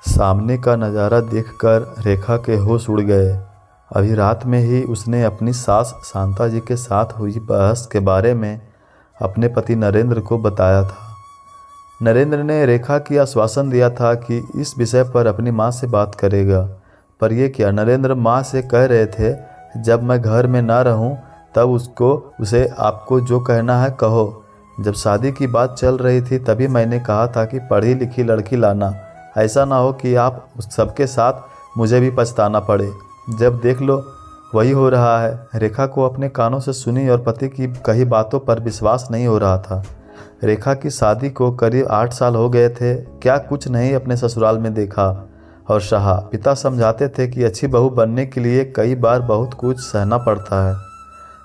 सामने का नज़ारा देखकर रेखा के होश उड़ गए। अभी रात में ही उसने अपनी सास शांता जी के साथ हुई बहस के बारे में अपने पति नरेंद्र को बताया था। नरेंद्र ने रेखा की आश्वासन दिया था कि इस विषय पर अपनी माँ से बात करेगा, पर यह क्या, नरेंद्र माँ से कह रहे थे जब मैं घर में ना रहूं तब उसे आपको जो कहना है कहो। जब शादी की बात चल रही थी तभी मैंने कहा था कि पढ़ी लिखी लड़की लाना, ऐसा ना हो कि आप सबके साथ मुझे भी पछताना पड़े। जब देख लो वही हो रहा है। रेखा को अपने कानों से सुनी और पति की कही बातों पर विश्वास नहीं हो रहा था। रेखा की शादी को करीब 8 साल हो गए थे। क्या कुछ नहीं अपने ससुराल में देखा और सहा। पिता समझाते थे कि अच्छी बहू बनने के लिए कई बार बहुत कुछ सहना पड़ता है।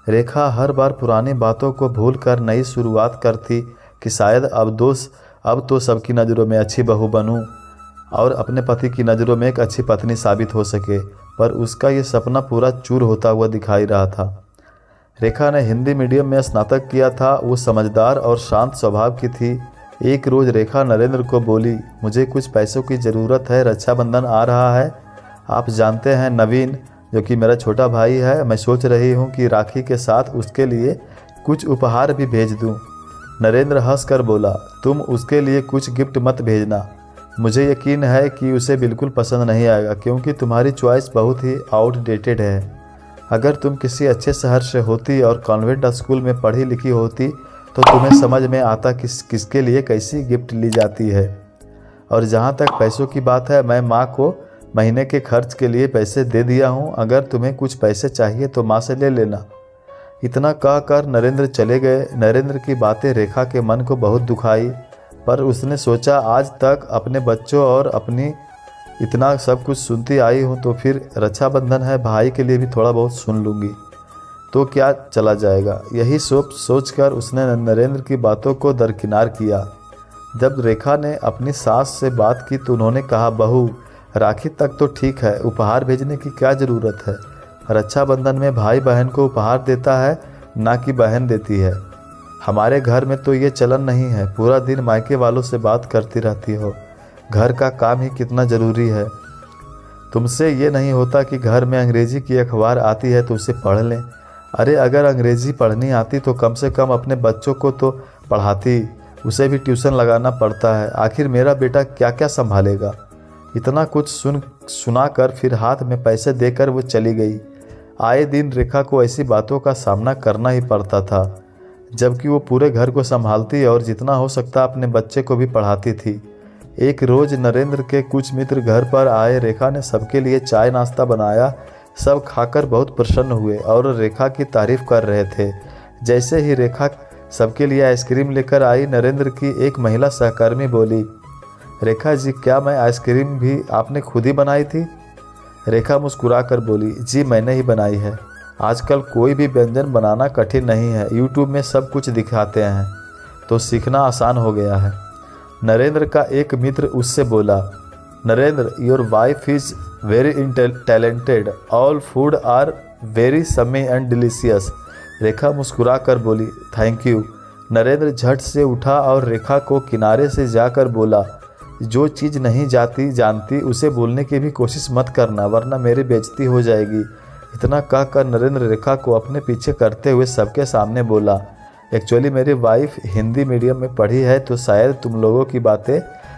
रेखा हर बार पुरानी बातों को भूलकर नई शुरुआत करती कि शायद अब तो सबकी नज़रों में अच्छी बहू बनूं और अपने पति की नज़रों में एक अच्छी पत्नी साबित हो सके, पर उसका ये सपना पूरा चूर होता हुआ दिखाई रहा था। रेखा ने हिंदी मीडियम में स्नातक किया था। वो समझदार और शांत स्वभाव की थी। एक रोज़ रेखा नरेंद्र को बोली, मुझे कुछ पैसों की ज़रूरत है, रक्षाबंधन आ रहा है। आप जानते हैं नवीन, जो कि मेरा छोटा भाई है, मैं सोच रही हूँ कि राखी के साथ उसके लिए कुछ उपहार भी भेज दूँ। नरेंद्र हंसकर बोला, तुम उसके लिए कुछ गिफ्ट मत भेजना, मुझे यकीन है कि उसे बिल्कुल पसंद नहीं आएगा, क्योंकि तुम्हारी चॉइस बहुत ही आउटडेटेड है। अगर तुम किसी अच्छे शहर से होती और कॉन्वेंट स्कूल में पढ़ी लिखी होती तो तुम्हें समझ में आता किसके लिए कैसी गिफ्ट ली जाती है। और जहाँ तक पैसों की बात है, मैं माँ को महीने के खर्च के लिए पैसे दे दिया हूँ। अगर तुम्हें कुछ पैसे चाहिए तो माँ से ले लेना। इतना कहकर नरेंद्र चले गए। नरेंद्र की बातें रेखा के मन को बहुत दुखाई, पर उसने सोचा आज तक अपने बच्चों और अपनी इतना सब कुछ सुनती आई हूँ, तो फिर रक्षाबंधन है, भाई के लिए भी थोड़ा बहुत सुन लूँगी तो क्या चला जाएगा। यही सोचकर उसने नरेंद्र की बातों को दरकिनार किया। जब रेखा ने अपनी सास से बात की तो उन्होंने कहा, बहू राखी तक तो ठीक है, उपहार भेजने की क्या ज़रूरत है। रक्षाबंधन में भाई बहन को उपहार देता है, ना कि बहन देती है। हमारे घर में तो ये चलन नहीं है। पूरा दिन मायके वालों से बात करती रहती हो। घर का काम ही कितना ज़रूरी है। तुमसे ये नहीं होता कि घर में अंग्रेज़ी की अखबार आती है तो उसे पढ़ लें। अरे अगर अंग्रेज़ी पढ़नी आती तो कम से कम अपने बच्चों को तो पढ़ाती, उसे भी ट्यूशन लगाना पड़ता है। आखिर मेरा बेटा क्या क्या संभालेगा। इतना कुछ सुनाकर फिर हाथ में पैसे देकर वो चली गई। आए दिन रेखा को ऐसी बातों का सामना करना ही पड़ता था, जबकि वो पूरे घर को संभालती और जितना हो सकता अपने बच्चे को भी पढ़ाती थी। एक रोज़ नरेंद्र के कुछ मित्र घर पर आए। रेखा ने सबके लिए चाय नाश्ता बनाया। सब खाकर बहुत प्रसन्न हुए और रेखा की तारीफ कर रहे थे। जैसे ही रेखा सबके लिए आइसक्रीम लेकर आई, नरेंद्र की एक महिला सहकर्मी बोली, रेखा जी क्या मैं आइसक्रीम भी आपने खुद ही बनाई थी। रेखा मुस्कुराकर बोली, जी मैंने ही बनाई है। आजकल कोई भी व्यंजन बनाना कठिन नहीं है, यूट्यूब में सब कुछ दिखाते हैं तो सीखना आसान हो गया है। नरेंद्र का एक मित्र उससे बोला, Narendra your wife is very talented, all food are very yummy and delicious. Rekha मुस्कुरा कर बोली, थैंक यू। नरेंद्र झट से उठा और रेखा को किनारे से जाकर बोला, जो चीज़ नहीं जानती उसे बोलने की भी कोशिश मत करना, वरना मेरी बेइज्जती हो जाएगी। इतना कहकर नरेंद्र रेखा को अपने पीछे करते हुए सबके सामने बोला, एक्चुअली मेरी वाइफ हिंदी मीडियम में पढ़ी है तो शायद तुम लोगों की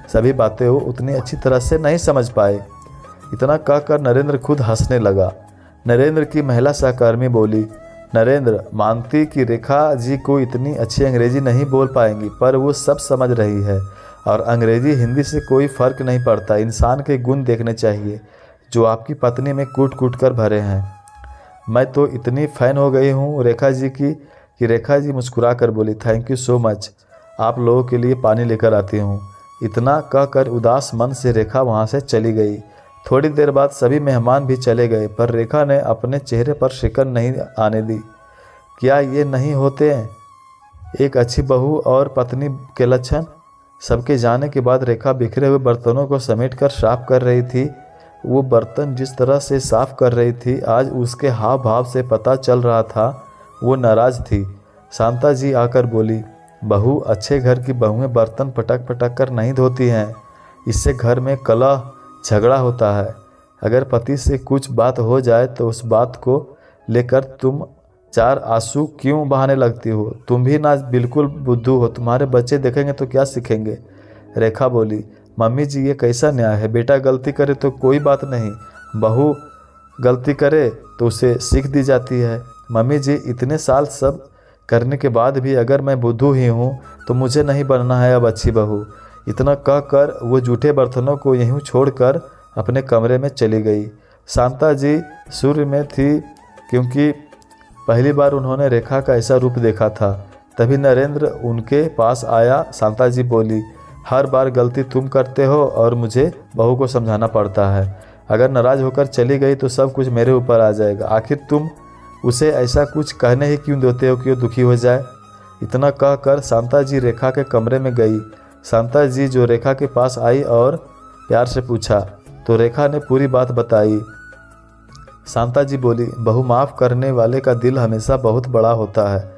सभी बातें वो उतनी अच्छी तरह से नहीं समझ पाए। इतना कहकर नरेंद्र खुद हंसने लगा। नरेंद्र की महिला सहकर्मी बोली, नरेंद्र मानती कि रेखा जी को इतनी अच्छी अंग्रेजी नहीं बोल पाएंगी, पर वो सब समझ रही है और अंग्रेजी हिंदी से कोई फ़र्क नहीं पड़ता। इंसान के गुण देखने चाहिए जो आपकी पत्नी में कूट कूट कर भरे हैं। मैं तो इतनी फ़ैन हो गई हूँ रेखा जी की कि रेखा जी मुस्कुरा कर बोली, थैंक यू सो मच, आप लोगों के लिए पानी लेकर आती हूँ। इतना कहकर उदास मन से रेखा वहाँ से चली गई। थोड़ी देर बाद सभी मेहमान भी चले गए, पर रेखा ने अपने चेहरे पर शिकन नहीं आने दी। क्या ये नहीं होते हैं एक अच्छी बहू और पत्नी के लक्षण। सबके जाने के बाद रेखा बिखरे हुए बर्तनों को समेटकर साफ कर रही थी। वो बर्तन जिस तरह से साफ कर रही थी, आज उसके हाव भाव से पता चल रहा था वो नाराज़ थी। शांता जी आकर बोली, बहू अच्छे घर की बहुएं बर्तन पटक पटक कर नहीं धोती हैं, इससे घर में कलह झगड़ा होता है। अगर पति से कुछ बात हो जाए तो उस बात को लेकर तुम 4 आंसू क्यों बहाने लगती हो? तुम भी ना बिल्कुल बुद्धू हो, तुम्हारे बच्चे देखेंगे तो क्या सीखेंगे? रेखा बोली, मम्मी जी ये कैसा न्याय है? बेटा गलती करे तो कोई बात नहीं, बहू गलती करे तो उसे सीख दी जाती है। मम्मी जी इतने साल सब करने के बाद भी अगर मैं बुद्धू ही हूँ तो मुझे नहीं बनना है अब अच्छी बहू। इतना कहकर वो जूठे बर्तनों को यहीं छोड़कर अपने कमरे में चली गई। शांता जी सूर्य में थी क्योंकि पहली बार उन्होंने रेखा का ऐसा रूप देखा था। तभी नरेंद्र उनके पास आया। शांता जी बोली, हर बार गलती तुम करते हो और मुझे बहू को समझाना पड़ता है। अगर नाराज़ होकर चली गई तो सब कुछ मेरे ऊपर आ जाएगा। आखिर तुम उसे ऐसा कुछ कहने ही क्यों देते हो कि वो दुखी हो जाए? इतना कहकर शांता जी रेखा के कमरे में गई। शांता जी जो रेखा के पास आई और प्यार से पूछा तो रेखा ने पूरी बात बताई। शांता जी बोली, बहू माफ़ करने वाले का दिल हमेशा बहुत बड़ा होता है।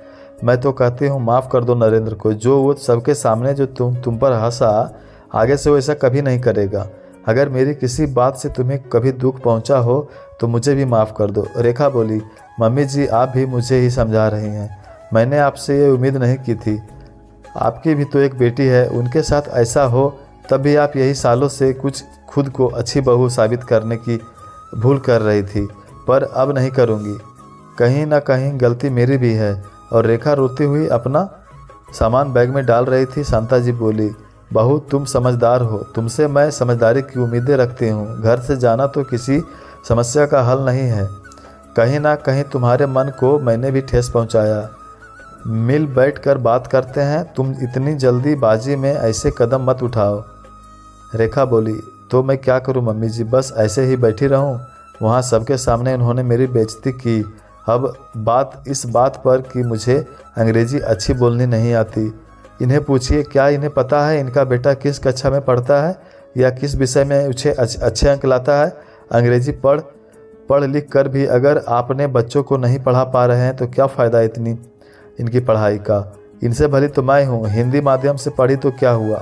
मैं तो कहती हूँ माफ़ कर दो नरेंद्र को। जो वो सबके सामने जो तुम पर हंसा, आगे से वो ऐसा कभी नहीं करेगा। अगर मेरी किसी बात से तुम्हें कभी दुख पहुँचा हो तो मुझे भी माफ़ कर दो। रेखा बोली, मम्मी जी आप भी मुझे ही समझा रही हैं। मैंने आपसे ये उम्मीद नहीं की थी। आपकी भी तो एक बेटी है, उनके साथ ऐसा हो तब भी आप यही सालों से कुछ खुद को अच्छी बहू साबित करने की भूल कर रही थी, पर अब नहीं करूँगी। कहीं ना कहीं गलती मेरी भी है। और रेखा रोती हुई अपना सामान बैग में डाल रही थी। शांता जी बोली, बहू तुम समझदार हो, तुमसे मैं समझदारी की उम्मीदें रखती हूँ। घर से जाना तो किसी समस्या का हल नहीं है। कहीं ना कहीं तुम्हारे मन को मैंने भी ठेस पहुँचाया। मिल बैठ कर बात करते हैं। तुम इतनी जल्दीबाजी में ऐसे कदम मत उठाओ। रेखा बोली, तो मैं क्या करूं मम्मी जी, बस ऐसे ही बैठी रहूं? वहां सबके सामने उन्होंने मेरी बेइज्जती की। अब बात इस बात पर कि मुझे अंग्रेजी अच्छी बोलनी नहीं आती। इन्हें पूछिए, क्या इन्हें पता है इनका बेटा किस कक्षा में पढ़ता है या किस विषय में उसे अच्छे अंक लाता है? अंग्रेजी पढ़ लिख कर भी अगर आपने बच्चों को नहीं पढ़ा पा रहे हैं तो क्या फ़ायदा इनकी पढ़ाई का? इनसे भली तो मैं हूँ, हिंदी माध्यम से पढ़ी तो क्या हुआ,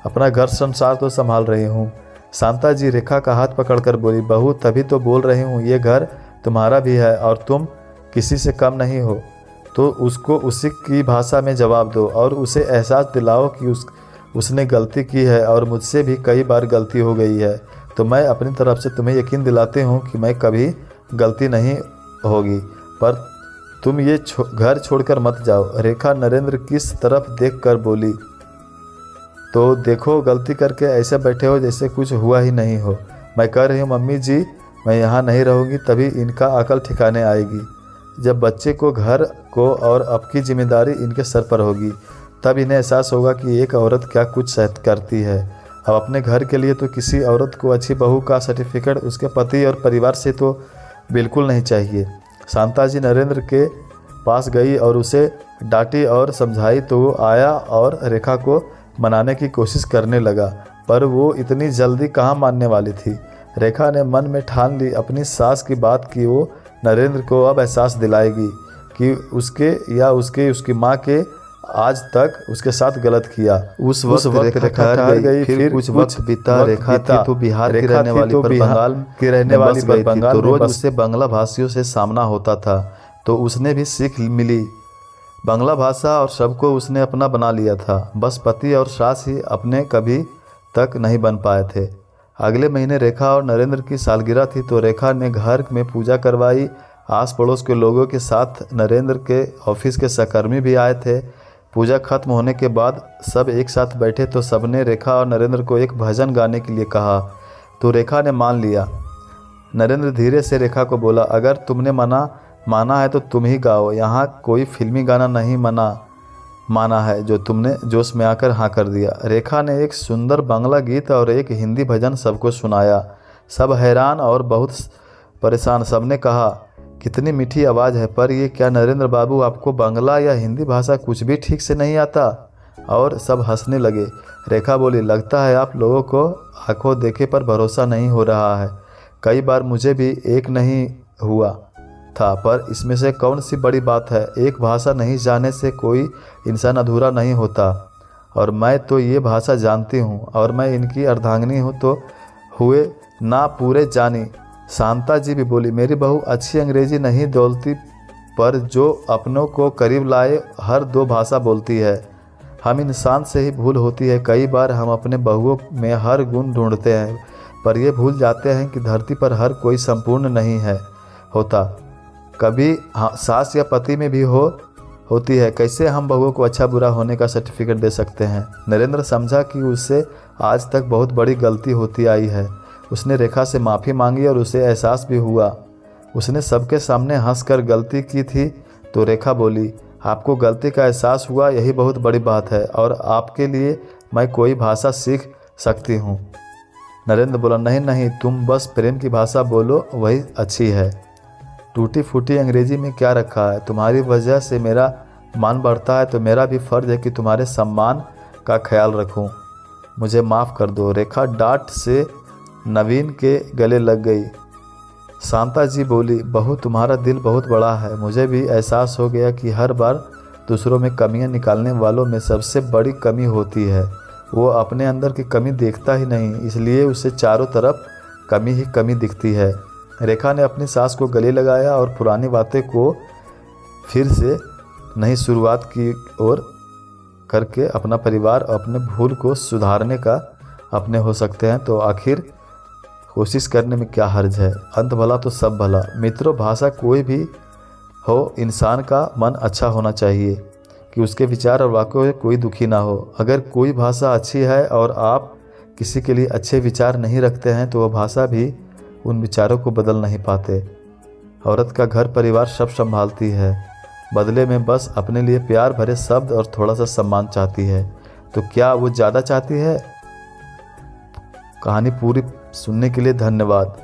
अपना घर संसार तो संभाल रही हूँ। शांता जी रेखा का हाथ पकड़कर बोली, बहू तभी तो बोल रही हूँ, ये घर तुम्हारा भी है और तुम किसी से कम नहीं हो। तो उसको उसी की भाषा में जवाब दो और उसे एहसास दिलाओ कि उसने गलती की है और मुझसे भी कई बार गलती हो गई है। तो मैं अपनी तरफ से तुम्हें यकीन दिलाती हूँ कि मैं कभी गलती नहीं होगी, पर तुम ये घर छोड़कर मत जाओ। रेखा नरेंद्र किस तरफ देखकर बोली, तो देखो गलती करके ऐसे बैठे हो जैसे कुछ हुआ ही नहीं हो। मैं कह रही हूँ मम्मी जी मैं यहाँ नहीं रहूँगी, तभी इनका अकल ठिकाने आएगी। जब बच्चे को घर को और अब की जिम्मेदारी इनके सर पर होगी तब इन्हें एहसास होगा कि एक औरत क्या कुछ सहन करती है। अब अपने घर के लिए तो किसी औरत को अच्छी बहू का सर्टिफिकेट उसके पति और परिवार से तो बिल्कुल नहीं चाहिए। शांता जी नरेंद्र के पास गई और उसे डांटी और समझाई तो वो आया और रेखा को मनाने की कोशिश करने लगा, पर वो इतनी जल्दी कहाँ मानने वाली थी। रेखा ने मन में ठान ली अपनी सास की बात कि वो नरेंद्र को अब एहसास दिलाएगी कि उसकी माँ के आज तक उसके साथ गलत किया। उस वक्त रेखा ठहर गई। फिर कुछ वक्त बीता। रेखा थी तो बिहार की रहने वाली, पर बंगाल की रहने वाली गई थी तो रोज उससे बांग्ला भाषियों से सामना होता था, तो उसने भी सीख मिली बांग्ला भाषा और सबको उसने अपना बना लिया था। बस पति और सास ही अपने कभी तक नहीं बन पाए थे। अगले महीने रेखा और नरेंद्र की सालगिरह थी तो रेखा ने घर में पूजा करवाई। आस पड़ोस के लोगों के साथ नरेंद्र के ऑफिस के सहकर्मी भी आए थे। पूजा खत्म होने के बाद सब एक साथ बैठे तो सबने रेखा और नरेंद्र को एक भजन गाने के लिए कहा तो रेखा ने मान लिया। नरेंद्र धीरे से रेखा को बोला, अगर तुमने माना है तो तुम ही गाओ, यहाँ कोई फिल्मी गाना नहीं माना है जो तुमने जोश में आकर हाँ कर दिया। रेखा ने एक सुंदर बांग्ला गीत और एक हिंदी भजन सबको सुनाया। सब हैरान और बहुत परेशान। सबने कहा, कितनी मीठी आवाज़ है, पर ये क्या नरेंद्र बाबू आपको बांग्ला या हिंदी भाषा कुछ भी ठीक से नहीं आता? और सब हंसने लगे। रेखा बोली, लगता है आप लोगों को आंखों देखे पर भरोसा नहीं हो रहा है। कई बार मुझे भी एक नहीं हुआ था, पर इसमें से कौन सी बड़ी बात है? एक भाषा नहीं जानने से कोई इंसान अधूरा नहीं होता, और मैं तो ये भाषा जानती हूँ और मैं इनकी अर्धांगिनी हुए ना पूरे जानी। शांता जी भी बोली, मेरी बहू अच्छी अंग्रेजी नहीं बोलती, पर जो अपनों को करीब लाए हर दो भाषा बोलती है। हम इंसान से ही भूल होती है। कई बार हम अपने बहुओं में हर गुण ढूंढते हैं, पर ये भूल जाते हैं कि धरती पर हर कोई संपूर्ण नहीं है होता। कभी सास या पति में भी होती है। कैसे हम बहुओं को अच्छा बुरा होने का सर्टिफिकेट दे सकते हैं। नरेंद्र समझा कि उससे आज तक बहुत बड़ी गलती होती आई है। उसने रेखा से माफ़ी मांगी और उसे एहसास भी हुआ। उसने सबके सामने हंसकर गलती की थी तो रेखा बोली, आपको गलती का एहसास हुआ, यही बहुत बड़ी बात है, और आपके लिए मैं कोई भाषा सीख सकती हूँ। नरेंद्र बोला, नहीं नहीं, तुम बस प्रेम की भाषा बोलो, वही अच्छी है। टूटी फूटी अंग्रेजी में क्या रखा है। तुम्हारी वजह से मेरा मान बढ़ता है तो मेरा भी फ़र्ज है कि तुम्हारे सम्मान का ख्याल रखूं। मुझे माफ़ कर दो। रेखा डांट से नवीन के गले लग गई। शांता जी बोली, बहू तुम्हारा दिल बहुत बड़ा है। मुझे भी एहसास हो गया कि हर बार दूसरों में कमियां निकालने वालों में सबसे बड़ी कमी होती है। वो अपने अंदर की कमी देखता ही नहीं, इसलिए उसे चारों तरफ कमी ही कमी दिखती है। रेखा ने अपनी सास को गले लगाया और पुरानी बातें को फिर से नई शुरुआत की ओर करके अपना परिवार अपने भूल को सुधारने का अपने हो सकते हैं तो आखिर कोशिश करने में क्या हर्ज है। अंत भला तो सब भला। मित्रों, भाषा कोई भी हो, इंसान का मन अच्छा होना चाहिए कि उसके विचार और वाक्यों में कोई दुखी ना हो। अगर कोई भाषा अच्छी है और आप किसी के लिए अच्छे विचार नहीं रखते हैं तो वह भाषा भी उन विचारों को बदल नहीं पाते। औरत का घर परिवार सब संभालती है, बदले में बस अपने लिए प्यार भरे शब्द और थोड़ा सा सम्मान चाहती है। तो क्या वो ज़्यादा चाहती है? कहानी पूरी सुनने के लिए धन्यवाद।